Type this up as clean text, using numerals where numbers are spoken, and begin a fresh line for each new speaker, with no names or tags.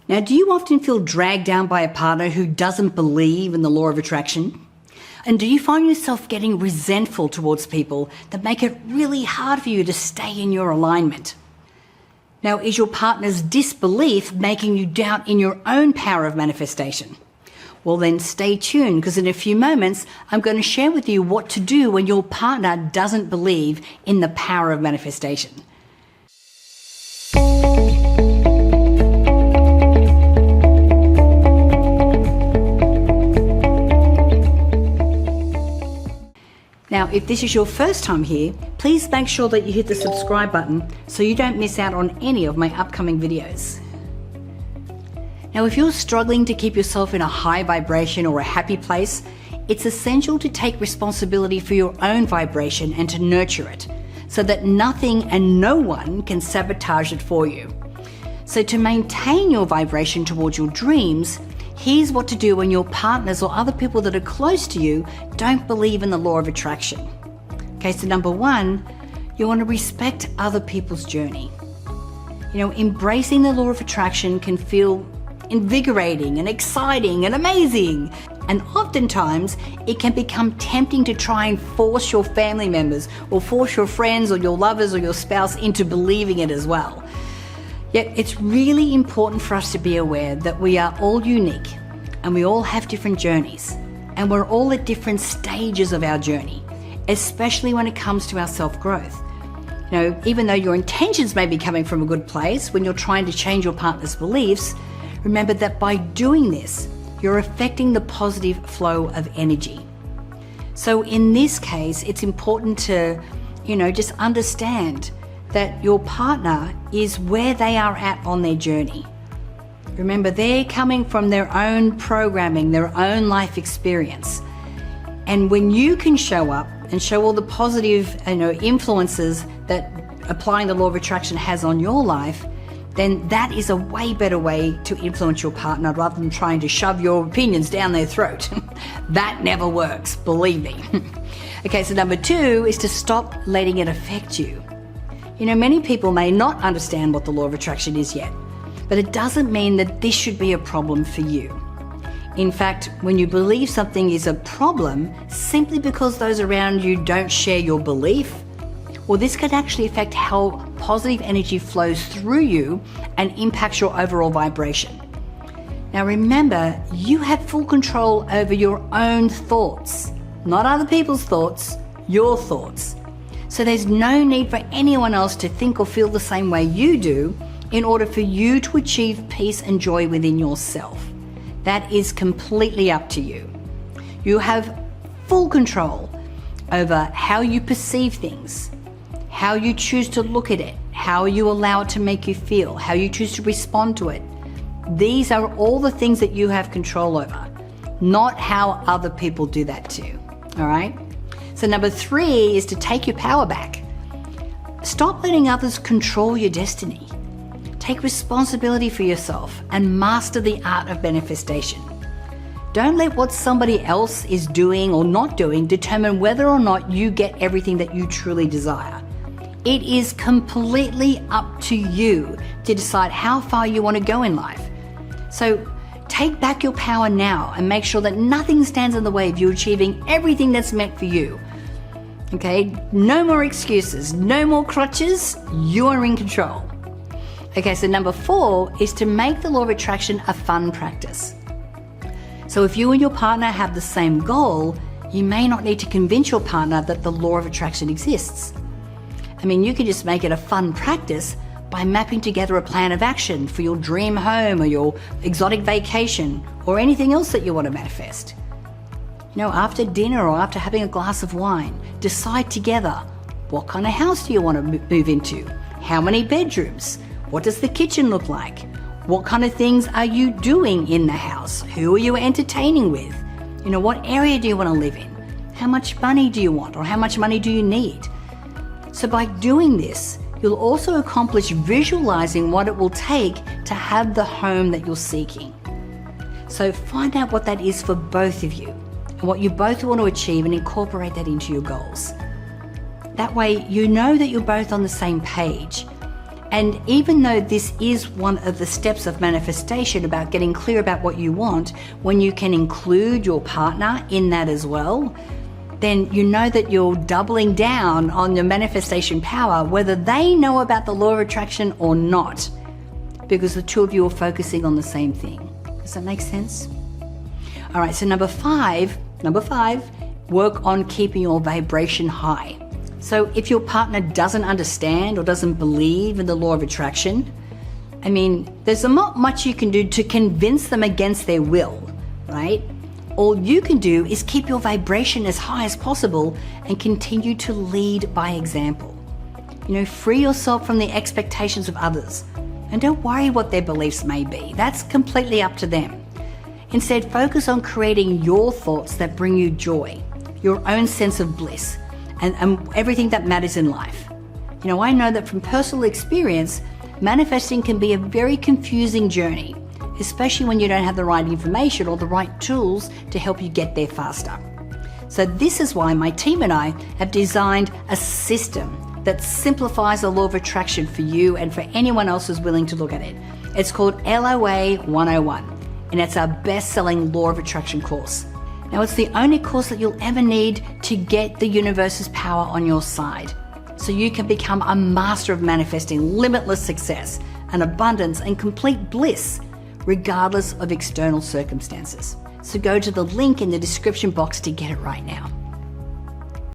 Now, do you often feel dragged down by a partner who doesn't believe in the law of attraction? And do you find yourself getting resentful towards people that make it really hard for you to stay in your alignment? Now, is your partner's disbelief making you doubt in your own power of manifestation? Well, then stay tuned, because in a few moments, I'm going to share with you what to do when your partner doesn't believe in the power of manifestation. Now, if this is your first time here, please make sure that you hit the subscribe button so you don't miss out on any of my upcoming videos. Now, if you're struggling to keep yourself in a high vibration or a happy place, it's essential to take responsibility for your own vibration and to nurture it so that nothing and no one can sabotage it for you. So to maintain your vibration towards your dreams, here's what to do when your partners or other people that are close to you don't believe in the law of attraction. Okay, so number one, you want to respect other people's journey. Embracing the law of attraction can feel invigorating and exciting and amazing. And oftentimes it can become tempting to try and force your family members or force your friends or your lovers or your spouse into believing it as well. Yet it's really important for us to be aware that we are all unique and we all have different journeys, and we're all at different stages of our journey, especially when it comes to our self-growth. Even though your intentions may be coming from a good place when you're trying to change your partner's beliefs, remember that by doing this, you're affecting the positive flow of energy. So in this case, it's important to, just understand that your partner is where they are at on their journey. Remember, they're coming from their own programming, their own life experience. And when you can show up and show all the positive influences that applying the law of attraction has on your life, then that is a way better way to influence your partner rather than trying to shove your opinions down their throat. That never works, believe me. Okay, so number two is to stop letting it affect you. Many people may not understand what the law of attraction is yet, but it doesn't mean that this should be a problem for you. In fact, when you believe something is a problem simply because those around you don't share your belief, well, this can actually affect how positive energy flows through you and impacts your overall vibration. Now remember, you have full control over your own thoughts, not other people's thoughts, your thoughts. So there's no need for anyone else to think or feel the same way you do in order for you to achieve peace and joy within yourself. That is completely up to you. You have full control over how you perceive things, how you choose to look at it, how you allow it to make you feel, how you choose to respond to it. These are all the things that you have control over, not how other people do that too, all right? So number three is to take your power back. Stop letting others control your destiny. Take responsibility for yourself and master the art of manifestation. Don't let what somebody else is doing or not doing determine whether or not you get everything that you truly desire. It is completely up to you to decide how far you want to go in life. So take back your power now and make sure that nothing stands in the way of you achieving everything that's meant for you. Okay, no more excuses, no more crutches, you are in control. Okay, so number four is to make the law of attraction a fun practice. So if you and your partner have the same goal, you may not need to convince your partner that the law of attraction exists. You could just make it a fun practice by mapping together a plan of action for your dream home or your exotic vacation or anything else that you want to manifest. After dinner or after having a glass of wine, decide together, what kind of house do you want to move into? How many bedrooms? What does the kitchen look like? What kind of things are you doing in the house? Who are you entertaining with? What area do you want to live in? How much money do you want, or how much money do you need? So by doing this, you'll also accomplish visualizing what it will take to have the home that you're seeking. So find out what that is for both of you and what you both want to achieve and incorporate that into your goals. That way you know that you're both on the same page And even though this is one of the steps of manifestation about getting clear about what you want, when you can include your partner in that as well, then you know that you're doubling down on your manifestation power, whether they know about the law of attraction or not, because the two of you are focusing on the same thing. Does that make sense? All right, so number five, work on keeping your vibration high. So if your partner doesn't understand or doesn't believe in the law of attraction, I mean, there's not much you can do to convince them against their will, right? All you can do is keep your vibration as high as possible and continue to lead by example. Free yourself from the expectations of others and don't worry what their beliefs may be. That's completely up to them. Instead, focus on creating your thoughts that bring you joy, your own sense of bliss, and everything that matters in life. I know that from personal experience, manifesting can be a very confusing journey, especially when you don't have the right information or the right tools to help you get there faster. So this is why my team and I have designed a system that simplifies the law of attraction for you and for anyone else who's willing to look at it. It's called LOA 101, and it's our best-selling law of attraction course. Now, it's the only course that you'll ever need to get the universe's power on your side, so you can become a master of manifesting limitless success and abundance and complete bliss, regardless of external circumstances. So go to the link in the description box to get it right now.